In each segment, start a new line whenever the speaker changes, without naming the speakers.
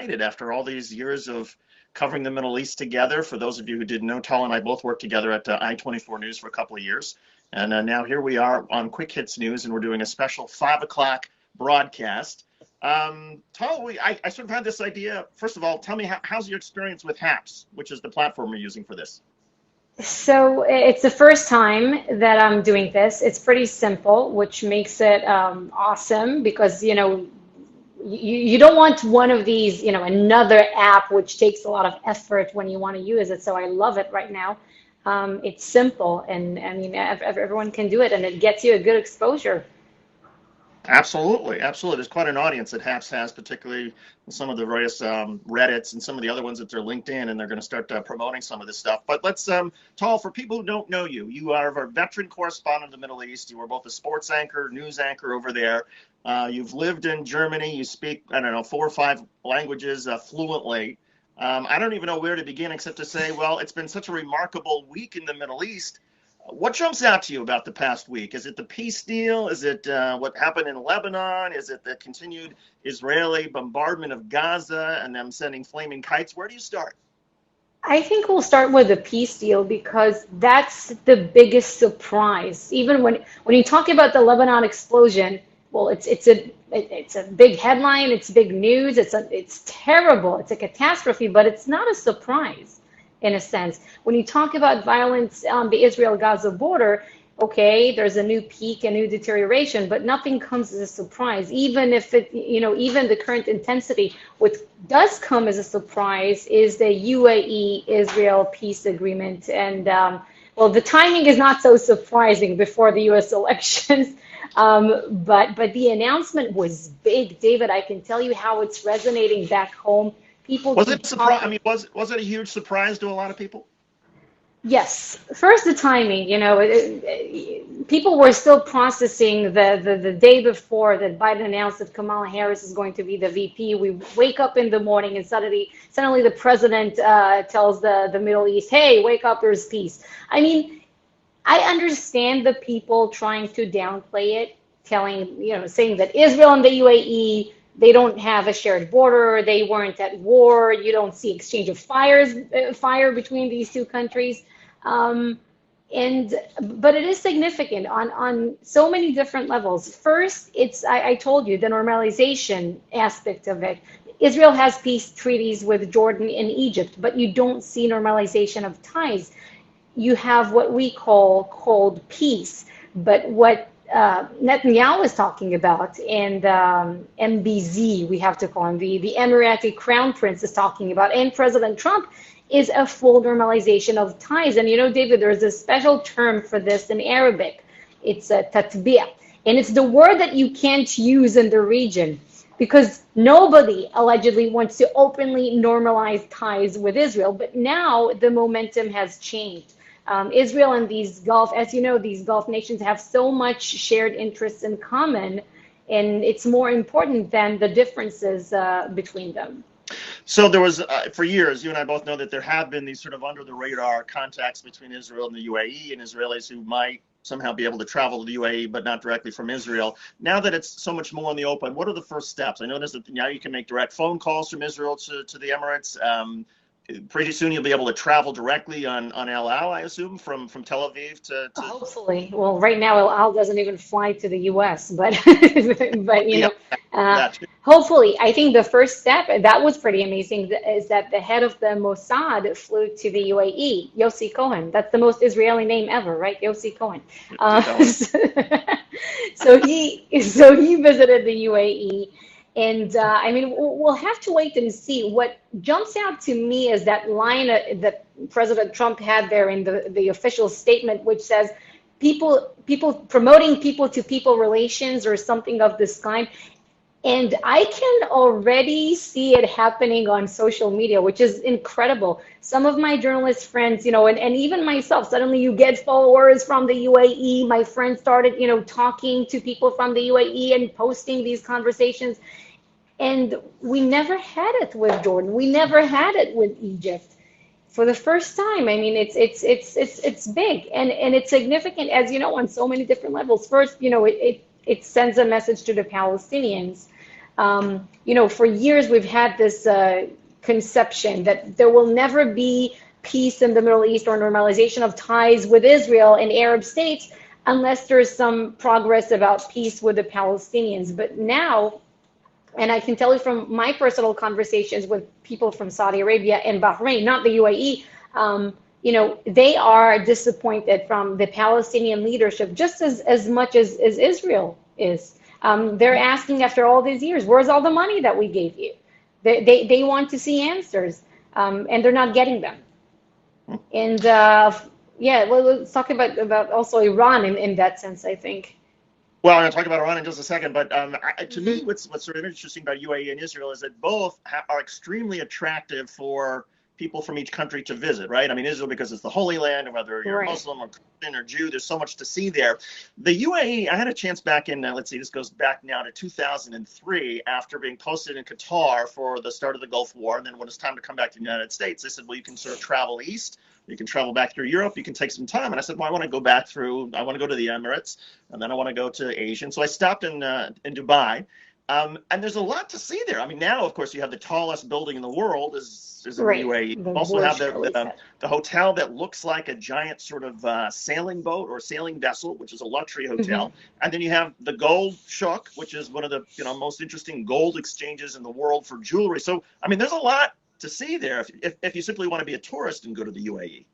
After all these years of covering the Middle East together. For those of you who didn't know, Tal and I both worked together at I-24 News for a couple of years. And now here we are on Quick Hits News, and we're doing a special 5 o'clock broadcast. Tal, I sort of had this idea. First of all, tell me, how's your experience with HAPS, which is the platform we're using for this?
So it's the first time that I'm doing this. It's pretty simple, which makes it awesome because, you don't want one of these, another app which takes a lot of effort when you want to use it. So I love it right now. It's simple, and I mean, everyone can do it, and it gets you a good exposure.
Absolutely, absolutely. There's quite an audience that HAPS has, particularly some of the various Reddits and some of the other ones that they're linked in, and they're going to start promoting some of this stuff. But let's, Tal, for people who don't know you, you are a veteran correspondent of the Middle East. You were both a sports anchor, news anchor over there. You've lived in Germany. You speak, I don't know, 4 or 5 languages fluently. I don't even know where to begin except to say, well, it's been such a remarkable week in the Middle East. What jumps out to you about the past week? Is it the peace deal? Is it what happened in Lebanon? Is it the continued Israeli bombardment of Gaza and them sending flaming kites? Where do you start?
I think we'll start with the peace deal because that's the biggest surprise. Even when you talk about the Lebanon explosion, well, it's a big headline, it's big news, it's terrible, it's a catastrophe, but it's not a surprise in a sense. When you talk about violence on the Israel-Gaza border, okay, there's a new peak, a new deterioration, but nothing comes as a surprise. Even if even the current intensity, what does come as a surprise is the UAE-Israel peace agreement. And well, the timing is not so surprising before the U.S. elections, but the announcement was big. David, I can tell you how it's resonating back home. People
Was
keep
it surprise? I
talking.
mean, was it a huge surprise to a lot of people?
Yes, first the timing, people were still processing the day before that Biden announced that Kamala Harris is going to be the VP. We wake up in the morning and suddenly the president tells the Middle East, hey, wake up, there's peace. I mean, I understand the people trying to downplay it, saying that Israel and the UAE, they don't have a shared border, they weren't at war, you don't see exchange of fire between these two countries. Um, and but it is significant on so many different levels. First, I told you the normalization aspect of it. Israel has peace treaties with Jordan and Egypt, but you don't see normalization of ties. You have what we call cold peace, but what Netanyahu is talking about, and MBZ, we have to call him, the Emirati Crown Prince is talking about, and President Trump is a full normalization of ties. And David, there's a special term for this in Arabic. It's a tatbi'a, and it's the word that you can't use in the region because nobody allegedly wants to openly normalize ties with Israel. But now the momentum has changed. Israel and these Gulf, as you know, these Gulf nations have so much shared interests in common, and it's more important than the differences between them.
So there was, for years, you and I both know that there have been these sort of under the radar contacts between Israel and the UAE, and Israelis who might somehow be able to travel to the UAE, but not directly from Israel. Now that it's so much more in the open, what are the first steps? I noticed that now you can make direct phone calls from Israel to the Emirates. Pretty soon you'll be able to travel directly on El Al, I assume, from Tel Aviv to
Hopefully. Well, right now, El Al doesn't even fly to the U.S., but but
yeah, that too.
hopefully, I think the first step that was pretty amazing is that the head of the Mossad flew to the UAE, Yossi Cohen. That's the most Israeli name ever, right? Yossi Cohen. So he visited the UAE. And I mean, we'll have to wait and see. What jumps out to me is that line that President Trump had there in the official statement, which says people promoting people to people relations or something of this kind. And I can already see it happening on social media, which is incredible. Some of my journalist friends, and even myself, suddenly you get followers from the UAE. My friends started, talking to people from the UAE and posting these conversations. And we never had it with Jordan. We never had it with Egypt. For the first time, I mean, it's big and it's significant, as you know, on so many different levels. First, it sends a message to the Palestinians. For years we've had this conception that there will never be peace in the Middle East or normalization of ties with Israel and Arab states unless there's some progress about peace with the Palestinians. But now, and I can tell you from my personal conversations with people from Saudi Arabia and Bahrain, not the UAE, they are disappointed from the Palestinian leadership just as much as Israel is. They're asking after all these years, where's all the money that we gave you? They want to see answers, and they're not getting them. And yeah, well, let's talk about also Iran in that sense, I think.
Well, I'm going to talk about Iran in just a second, but to me,
Mm-hmm.
what's sort of interesting about UAE and Israel is that both are extremely attractive for people from each country to visit, right? I mean, Israel because it's the Holy Land, and whether you're
Right.
Muslim or Christian or Jew, there's so much to see there. The UAE, I had a chance back in, let's see, this goes back now to 2003, after being posted in Qatar for the start of the Gulf War, and then when it's time to come back to the United States, they said, well, you can sort of travel east, you can travel back through Europe, you can take some time. And I said, well, I want to go back through, I want to go to the Emirates, and then I want to go to Asia. And so I stopped in Dubai. And there's a lot to see there. I mean, now, of course, you have the tallest building in the world is in the
Right.
UAE. You
The
also have
Burj Khalifa.
the hotel that looks like a giant sort of sailing boat or sailing vessel, which is a luxury
Mm-hmm.
hotel. And then you have the Gold Shuk, which is one of the most interesting gold exchanges in the world for jewelry. So, I mean, there's a lot to see there if you simply want to be a tourist and go to the UAE.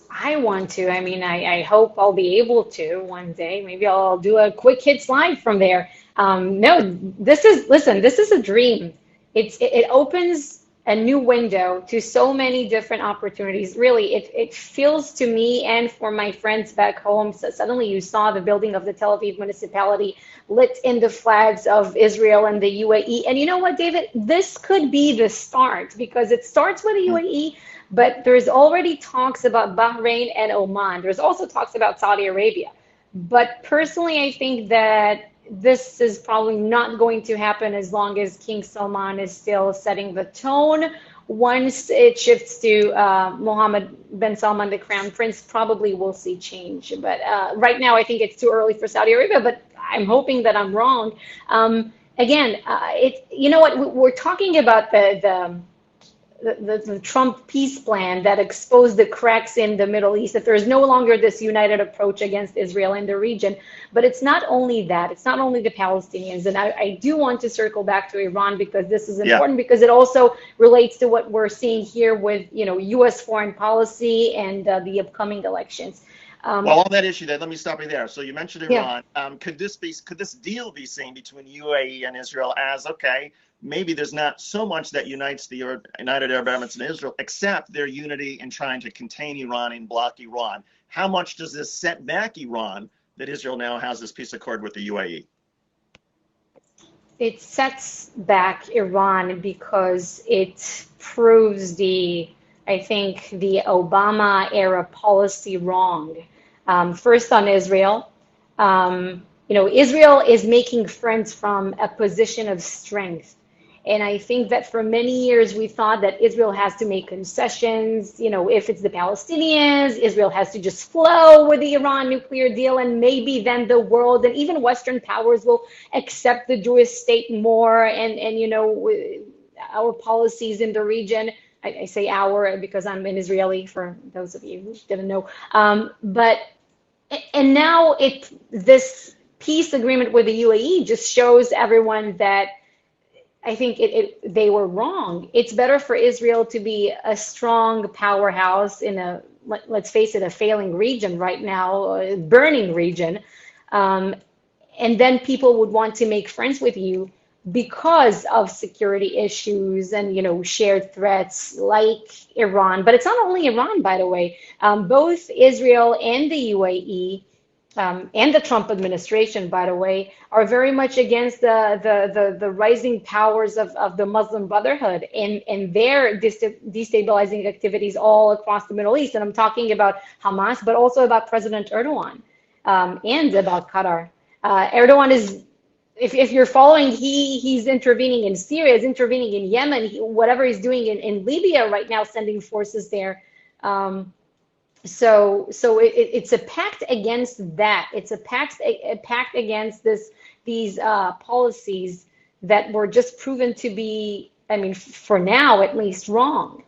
I want to. I mean, I hope I'll be able to one day. Maybe I'll do a quick hits live from there. No, listen, this is a dream. It opens a new window to so many different opportunities. Really, it feels to me and for my friends back home. So suddenly you saw the building of the Tel Aviv municipality lit in the flags of Israel and the UAE. And you know what, David? This could be the start because it starts with the UAE. But there's already talks about Bahrain and Oman. There's also talks about Saudi Arabia. But personally, I think that this is probably not going to happen as long as King Salman is still setting the tone. Once it shifts to Mohammed bin Salman, the crown prince, probably we'll see change. But right now, I think it's too early for Saudi Arabia, but I'm hoping that I'm wrong. Again, you know what, we're talking about the Trump peace plan that exposed the cracks in the Middle East, that there's no longer this united approach against Israel in the region. But it's not only that, it's not only the Palestinians. And I do want to circle back to Iran because this is
Yeah.
important because it also relates to what we're seeing here with, U.S. foreign policy and the upcoming elections.
Well, on that issue, then let me stop you there. So you mentioned
Yeah.
Iran. Could this deal be seen between UAE and Israel as okay? Maybe there's not so much that unites the United Arab Emirates and Israel, except their unity in trying to contain Iran and block Iran. How much does this set back Iran that Israel now has this peace accord with the UAE?
It sets back Iran because it proves I think, the Obama era policy wrong. First on Israel. Israel is making friends from a position of strength. And I think that for many years we thought that Israel has to make concessions. If it's the Palestinians, Israel has to just flow with the Iran nuclear deal, and maybe then the world and even Western powers will accept the Jewish state more. And our policies in the region. I say our because I'm an Israeli, for those of you who didn't know. And now this peace agreement with the UAE just shows everyone that I think they were wrong. It's better for Israel to be a strong powerhouse in let's face it, a failing region right now, a burning region. And then people would want to make friends with you because of security issues and shared threats like Iran. But it's not only Iran, by the way. Both Israel and the UAE and the Trump administration, by the way, are very much against the rising powers of the Muslim Brotherhood and their destabilizing activities all across the Middle East. And I'm talking about Hamas, but also about President Erdogan and about Qatar. Erdogan is, if you're following, he's intervening in Syria, he's intervening in Yemen, whatever he's doing in Libya right now, sending forces there. So it's a pact against that. It's a pact against these policies that were just proven to be, I mean, for now at least, wrong.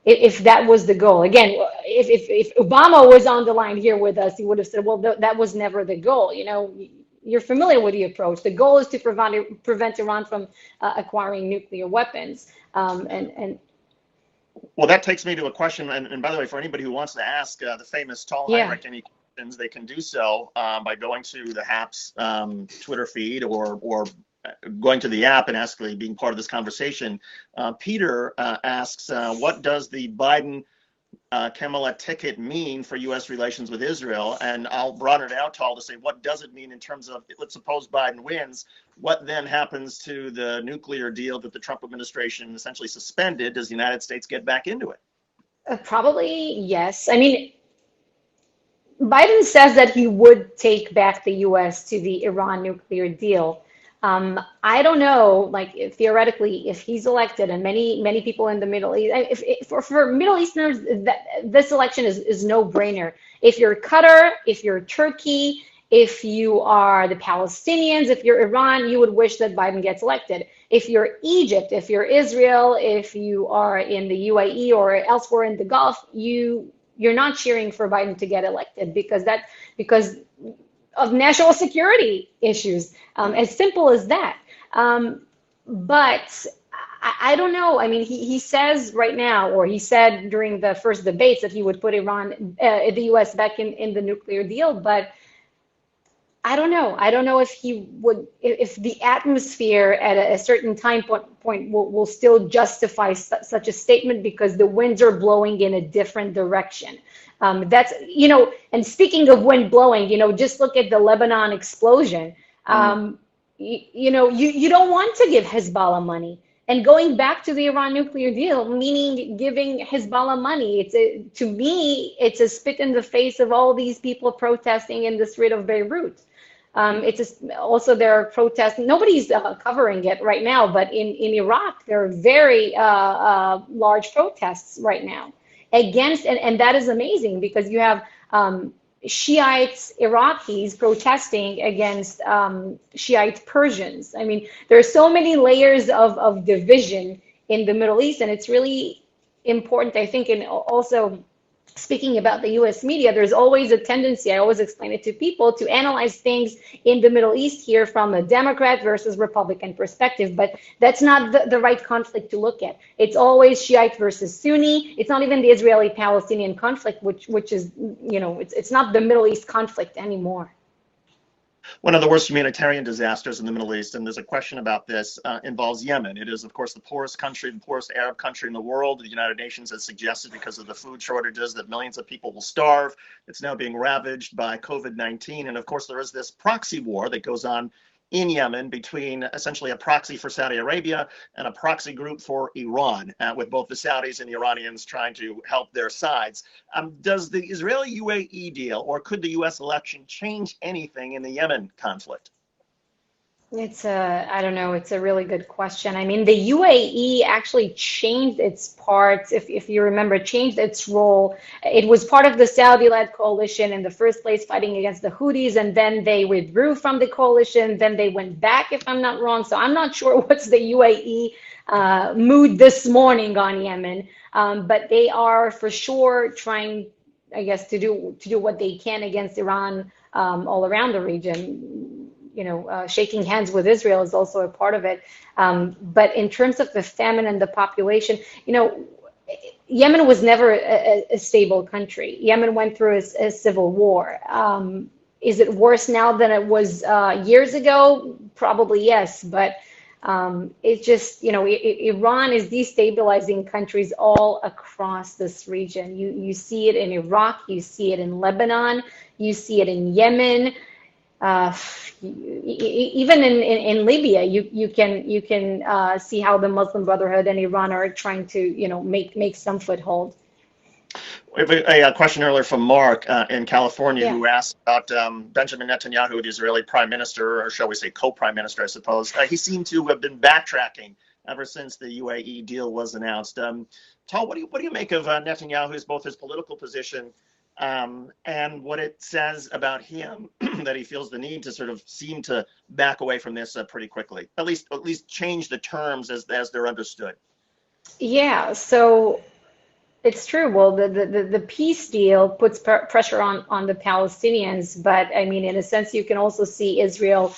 If that was the goal. Again, if Obama was on the line here with us, he would have said, well, that was never the goal. You know, you're familiar with the approach. The goal is to prevent Iran from acquiring nuclear weapons. And
Well, that takes me to a question. And by the way, for anybody who wants to ask the famous Tal
yeah.
Heinrich any questions, they can do so by going to the HAPS Twitter feed or going to the app and actually being part of this conversation. Peter asks, what does the Biden Kamala ticket mean for U.S. relations with Israel? And I'll broaden it out, Tal, to say, what does it mean in terms of, let's suppose Biden wins, what then happens to the nuclear deal that the Trump administration essentially suspended? Does the United States get back into it?
Probably yes. I mean, Biden says that he would take back the U.S. to the Iran nuclear deal. I don't know, like theoretically, if he's elected, and many people in the Middle East, for Middle Easterners, this election is no brainer. If you're Qatar, if you're Turkey, if you are the Palestinians, if you're Iran, you would wish that Biden gets elected. If you're Egypt, if you're Israel, if you are in the UAE or elsewhere in the Gulf, you're not cheering for Biden to get elected because of national security issues, as simple as that. But I don't know. I mean, he says right now, or he said during the first debates that he would put the U.S. back in the nuclear deal, but I don't know. I don't know if he would, if the atmosphere at a certain time point will still justify such a statement because the winds are blowing in a different direction. That's, and speaking of wind blowing, just look at the Lebanon explosion. You don't want to give Hezbollah money. And going back to the Iran nuclear deal, meaning giving Hezbollah money, to me, it's a spit in the face of all these people protesting in the street of Beirut. Also there are protests. Nobody's covering it right now, but in Iraq, there are very large protests right now against, and that is amazing because you have Shiites, Iraqis protesting against Shiite Persians. I mean, there are so many layers of division in the Middle East, and it's really important, I think, and also speaking about the US media, there's always a tendency, I always explain it to people, to analyze things in the Middle East here from a Democrat versus Republican perspective, but that's not the right conflict to look at. It's always Shiite versus Sunni. It's not even the Israeli-Palestinian conflict, which is, it's not the Middle East conflict anymore.
One of the worst humanitarian disasters in the Middle East, and there's a question about this, involves Yemen. It is, of course, the poorest country, the poorest Arab country in the world. The United Nations has suggested because of the food shortages that millions of people will starve. It's now being ravaged by COVID-19. And of course, there is this proxy war that goes on in Yemen between essentially a proxy for Saudi Arabia and a proxy group for Iran, with both the Saudis and the Iranians trying to help their sides. Does the Israeli-UAE deal, or could the U.S. election change anything in the Yemen conflict?
I don't know, it's a really good question. I mean, the UAE actually changed its parts, if you remember, changed its role. It was part of the Saudi-led coalition in the first place, fighting against the Houthis, and then they withdrew from the coalition. Then they went back, if I'm not wrong. So I'm not sure what's the UAE mood this morning on Yemen, but they are for sure trying, I guess, to do what they can against Iran all around the region. Shaking hands with Israel is also a part of it. But in terms of the famine and the population, Yemen was never a stable country. Yemen went through a civil war. Is it worse now than it was years ago? Probably yes. But it's just, Iran is destabilizing countries all across this region. You see it in Iraq, you see it in Lebanon, you see it in Yemen. Even in Libya, you can see how the Muslim Brotherhood and Iran are trying to make some foothold.
We have a question earlier from Mark in California who asked about Benjamin Netanyahu, the Israeli prime minister, or shall we say co-prime minister, I suppose. He seemed to have been backtracking ever since the UAE deal was announced. Tal, what do you make of Netanyahu's both his political position and what it says about him that he feels the need to sort of seem to back away from this pretty quickly, at least change the terms as they're understood.
Yeah, so it's true. Well, the peace deal puts pressure on the Palestinians, but I mean, in a sense, you can also see Israel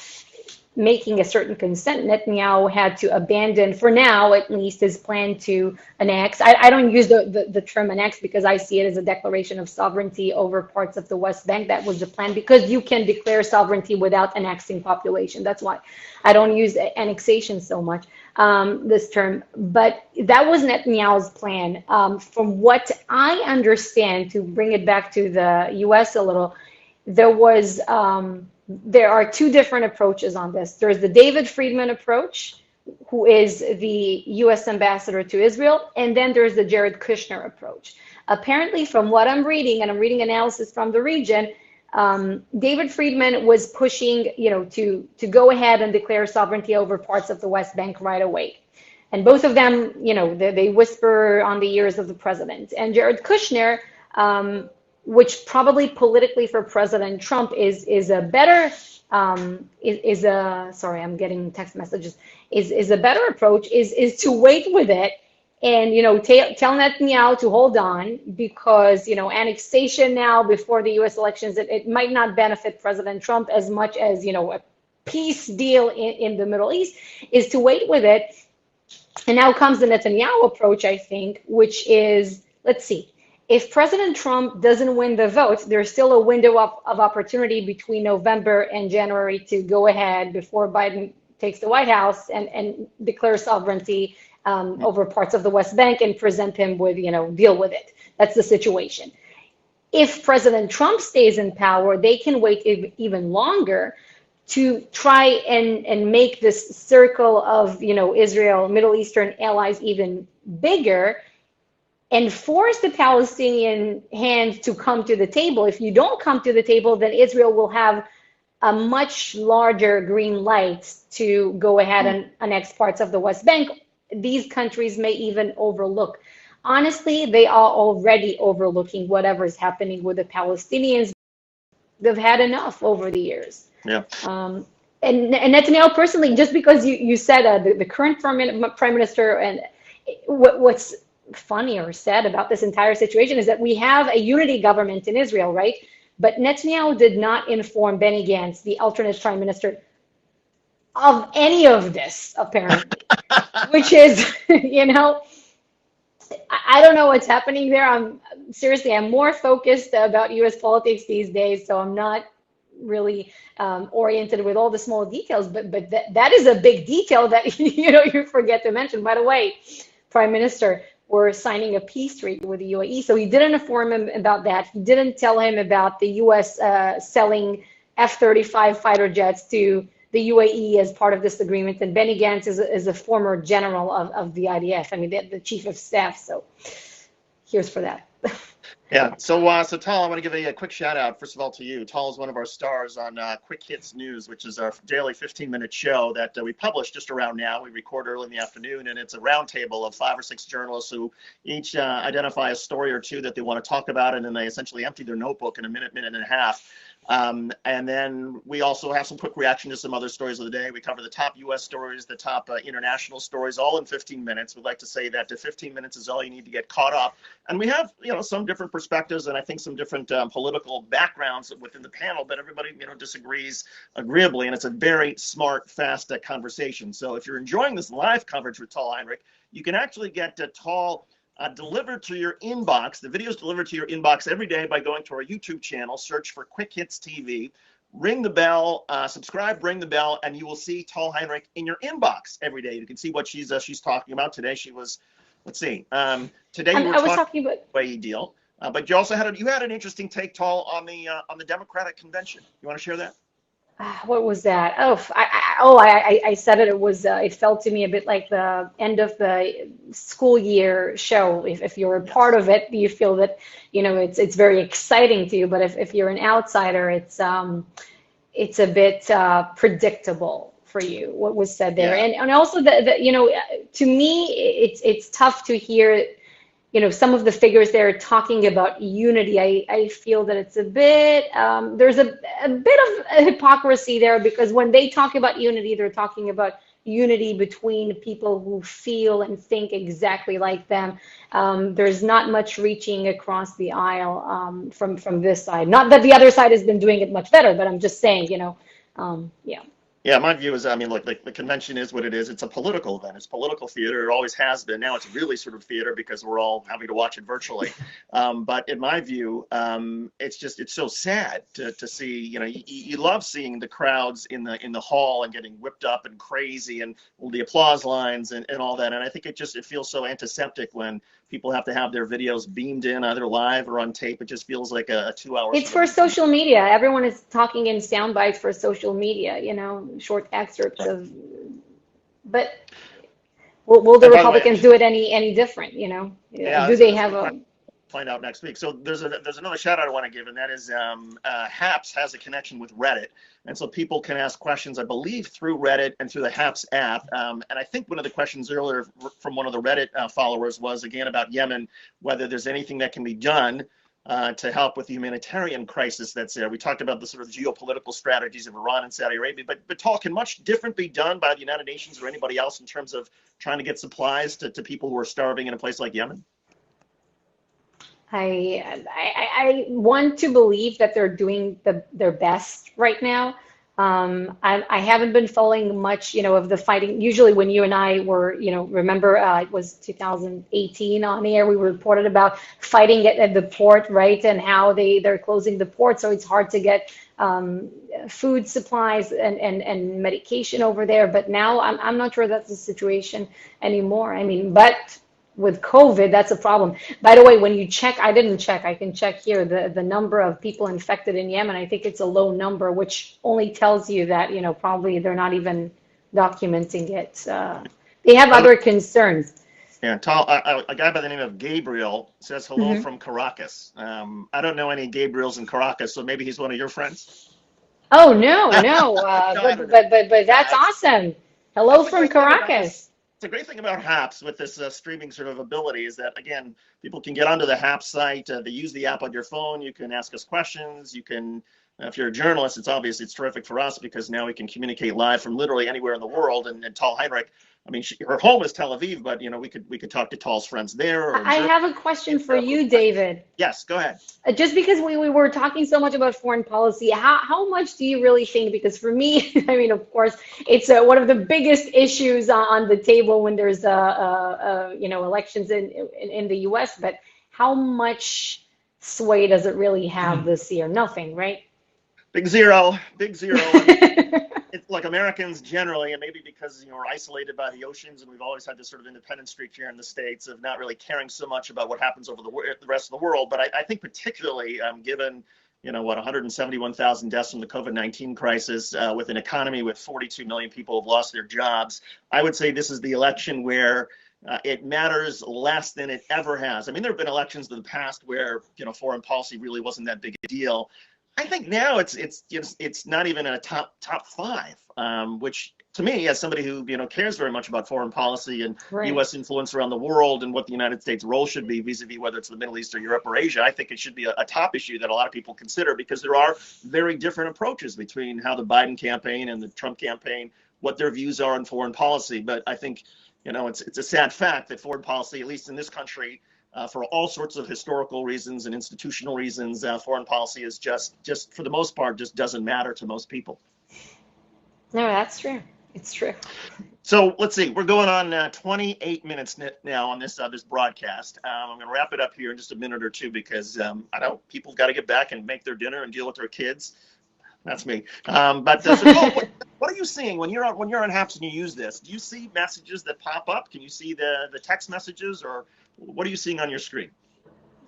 making a certain consent. Netanyahu had to abandon, for now at least, his plan to annex. I don't use the term annex because I see it as a declaration of sovereignty over parts of the West Bank. That was the plan because you can declare sovereignty without annexing population. That's why I don't use annexation so much, this term. But that was Netanyahu's plan. From what I understand, to bring it back to the US a little, there are two different approaches on this. There's the David Friedman approach, who is the US ambassador to Israel, and then there's the Jared Kushner approach. Apparently, from what I'm reading, and I'm reading analysis from the region, David Friedman was pushing, to go ahead and declare sovereignty over parts of the West Bank right away. And both of them, they whisper on the ears of the president. And Jared Kushner, which probably politically for President Trump is a better sorry, I'm getting text messages, is a better approach is to wait with it and tell Netanyahu to hold on because annexation now before the US elections, it might not benefit President Trump as much as a peace deal in the Middle East, is to wait with it. And now comes the Netanyahu approach, I think, which is, let's see, if President Trump doesn't win the vote, there's still a window of opportunity between November and January to go ahead before Biden takes the White House and declare sovereignty over parts of the West Bank and present him with, deal with it. That's the situation. If President Trump stays in power, they can wait even longer to try and make this circle of, Israel, Middle Eastern allies even bigger, and force the Palestinian hand to come to the table. If you don't come to the table, then Israel will have a much larger green light to go ahead and annex parts of the West Bank. These countries may even overlook. Honestly, they are already overlooking whatever is happening with the Palestinians. They've had enough over the years.
Yeah.
And Netanyahu personally, just because you said the current prime minister, and what's funny or sad about this entire situation is that we have a unity government in Israel, right? But Netanyahu did not inform Benny Gantz, the alternate prime minister, of any of this, apparently, which is, I don't know what's happening there. I'm more focused about US politics these days, so I'm not really oriented with all the small details, but that is a big detail that, you forget to mention. By the way, Prime Minister, we're signing a peace treaty with the UAE. So he didn't inform him about that. He didn't tell him about the US selling F-35 fighter jets to the UAE as part of this agreement. And Benny Gantz is a former general of the IDF. I mean, the chief of staff. So here's for that.
Yeah. So Tal, I want to give a quick shout out, first of all, to you. Tal is one of our stars on Quick Hits News, which is our daily 15-minute show that we publish just around now. We record early in the afternoon, and it's a roundtable of 5 or 6 journalists who each identify a story or two that they want to talk about, and then they essentially empty their notebook in a minute and a half. And then we also have some quick reaction to some other stories of the day. We cover the top U.S. stories, the top international stories, all in 15 minutes. We'd like to say that 15 minutes is all you need to get caught up. And we have, some different perspectives and I think some different political backgrounds within the panel, but everybody, disagrees agreeably. And it's a very smart, fast conversation. So if you're enjoying this live coverage with Tal Heinrich, you can actually get Tal delivered to your inbox. The video is delivered to your inbox every day by going to our YouTube channel, search for Quick Hits TV, ring the bell, subscribe, ring the bell, and you will see Tal Heinrich in your inbox every day. You can see what she's talking about. Today she was, today you were talking about the UAE deal, but you also had an interesting take, Tal, on the Democratic convention. You want to share that?
What was that? I said it. It was. It felt to me a bit like the end of the school year show. If you're a part of it, you feel that it's very exciting to you. But if you're an outsider, it's a bit predictable for you. What was said there,
yeah.
and also to me, it's tough to hear some of the figures there talking about unity. I feel that it's a bit, there's a bit of a hypocrisy there, because when they talk about unity, they're talking about unity between people who feel and think exactly like them. There's not much reaching across the aisle from this side. Not that the other side has been doing it much better, but I'm just saying, yeah.
Yeah, my view is, I mean, look, the convention is what it is. It's a political event. It's political theater. It always has been. Now it's really sort of theater because we're all having to watch it virtually. But in my view, it's so sad to see. You love seeing the crowds in the hall and getting whipped up and crazy and the applause lines and all that. And I think it feels so antiseptic when people have to have their videos beamed in either live or on tape. It just feels like a 2 hour.
It's for social media. Everyone is talking in sound bites for social media, short excerpts of, but will the
And by the way,
Republicans do it any different,
yeah,
Do they have a,
find out next week. So there's another shout out I want to give, and that is HAPS has a connection with Reddit, and so people can ask questions, I believe, through Reddit and through the HAPS app. And I think one of the questions earlier from one of the Reddit followers was again about Yemen, whether there's anything that can be done to help with the humanitarian crisis that's there. We talked about the sort of geopolitical strategies of Iran and Saudi Arabia, but can much different be done by the United Nations or anybody else in terms of trying to get supplies to people who are starving in a place like Yemen?
I want to believe that they're doing their best right now. I haven't been following much, of the fighting. Usually when you and I were, remember, it was 2018 on air, we reported about fighting at the port, right? And how they're closing the port. So it's hard to get food supplies and medication over there. But now I'm not sure that's the situation anymore. I mean, but with COVID, that's a problem. By the way, when you check, I didn't check, I can check here, the number of people infected in Yemen, I think it's a low number, which only tells you that, probably they're not even documenting it. They have other concerns.
Yeah, a guy by the name of Gabriel says hello
Hmm.
from Caracas. I don't know any Gabriels in Caracas, so maybe he's one of your friends.
Oh, no, no,
No, I
but,
don't know.
but, but, but that's awesome. Hello
That's the
from
great thing about
Caracas.
it's a great thing about HAPS with this streaming sort of ability is that again, people can get onto the HAPS site. They use the app on your phone. You can ask us questions. You can, if you're a journalist, it's terrific for us because now we can communicate live from literally anywhere in the world. And Tal Heinrich, I mean, her home is Tel Aviv, but we could talk to Tal's friends there or in
I
Germany.
have a question for you, David.
Yes, go ahead.
Just because we were talking so much about foreign policy, how much do you really think? Because for me, I mean, of course, it's one of the biggest issues on the table when there's elections in the U.S. But how much sway does it really have this year? Nothing, right?
Big zero, big zero. I mean, it's like Americans generally, and maybe because we're isolated by the oceans, and we've always had this sort of independent streak here in the States of not really caring so much about what happens over the rest of the world. But I think particularly given 171,000 deaths from the COVID-19 crisis, with an economy with 42 million people have lost their jobs, I would say this is the election where it matters less than it ever has. I mean, there have been elections in the past where foreign policy really wasn't that big a deal. I think now it's not even in a top five, which to me, as somebody who cares very much about foreign policy and
Right.
U.S. influence around the world and what the United States role should be vis-a-vis whether it's the Middle East or Europe or Asia, I think it should be a top issue that a lot of people consider because there are very different approaches between how the Biden campaign and the Trump campaign, what their views are on foreign policy. But I think it's a sad fact that foreign policy, at least in this country, for all sorts of historical reasons and institutional reasons, foreign policy is just for the most part, just doesn't matter to most people.
No, that's true. It's true.
So let's see, we're going on 28 minutes now on this broadcast. I'm going to wrap it up here in just a minute or two because I know people got to get back and make their dinner and deal with their kids. That's me. What are you seeing when you're on HAPS and you use this? Do you see messages that pop up? Can you see the text messages, or what are you seeing on your screen?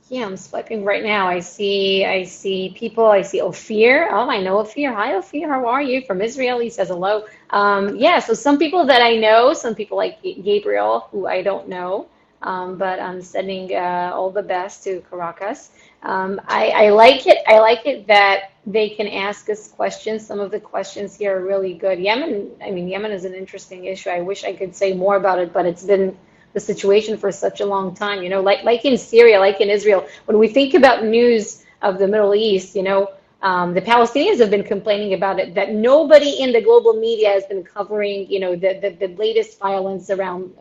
Yeah, I'm swiping right now. I see people. I see Ophir. Oh, I know Ophir. Hi, Ophir. How are you? From Israel. He says hello. Yeah, so some people that I know, some people like Gabriel, who I don't know, but I'm sending all the best to Caracas. I like it. I like it that they can ask us questions. Some of the questions here are really good. Yemen, I mean, Yemen is an interesting issue. I wish I could say more about it, but it's been the situation for such a long time. You know, like in Syria, like in Israel, when we think about news of the Middle East, you know, the Palestinians have been complaining about it, that nobody in the global media has been covering, you know, the latest violence around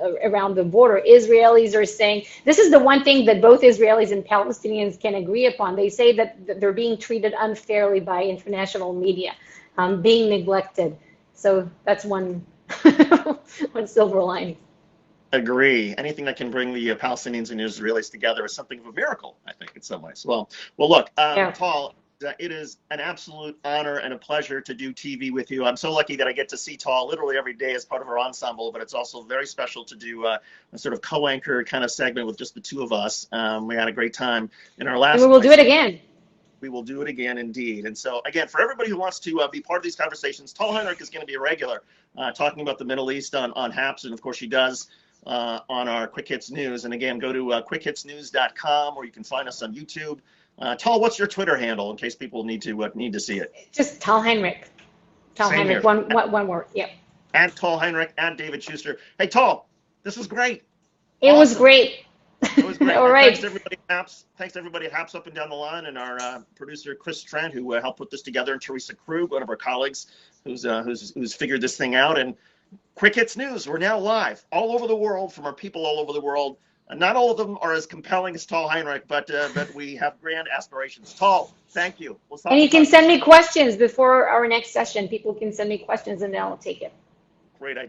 the border. Israelis are saying this is the one thing that both Israelis and Palestinians can agree upon. They say that they're being treated unfairly by international media, being neglected. So that's one one silver lining.
Agree. Anything that can bring the Palestinians and Israelis together is something of a miracle, I think, in some ways. Well, look,
Yeah.
Tal, it is an absolute honor and a pleasure to do TV with you. I'm so lucky that I get to see Tal literally every day as part of our ensemble, but it's also very special to do a sort of co-anchor kind of segment with just the two of us. We had a great time in our
And we
last
will do
place.
it again.
We will do it again, indeed. And so, again, for everybody who wants to be part of these conversations, Tal Heinrich is going to be a regular talking about the Middle East on HAPS, and of course, she does on our Quick Hits News. And again, go to quickhitsnews.com, or you can find us on YouTube. Tal, what's your Twitter handle in case people need to see it?
Just Tal Heinrich. Tal
Same
Heinrich,
here.
one word. Yep.
At Tal Heinrich, at David Schuster. Hey, Tal, this was great.
It was
Awesome.
great.
It was great.
All
And
right.
thanks to everybody at HAPS. Thanks to everybody at HAPS up and down the line, and our producer Chris Trent, who helped put this together, and Teresa Krug, one of our colleagues, who's figured this thing out. And Quick Hits News, we're now live all over the world from our people all over the world. Not all of them are as compelling as Tal Heinrich, but we have grand aspirations. Tal, thank you. We'll
And you can
talk
send
soon.
me questions before our next session. People can send me questions and then I'll take it.
Great idea.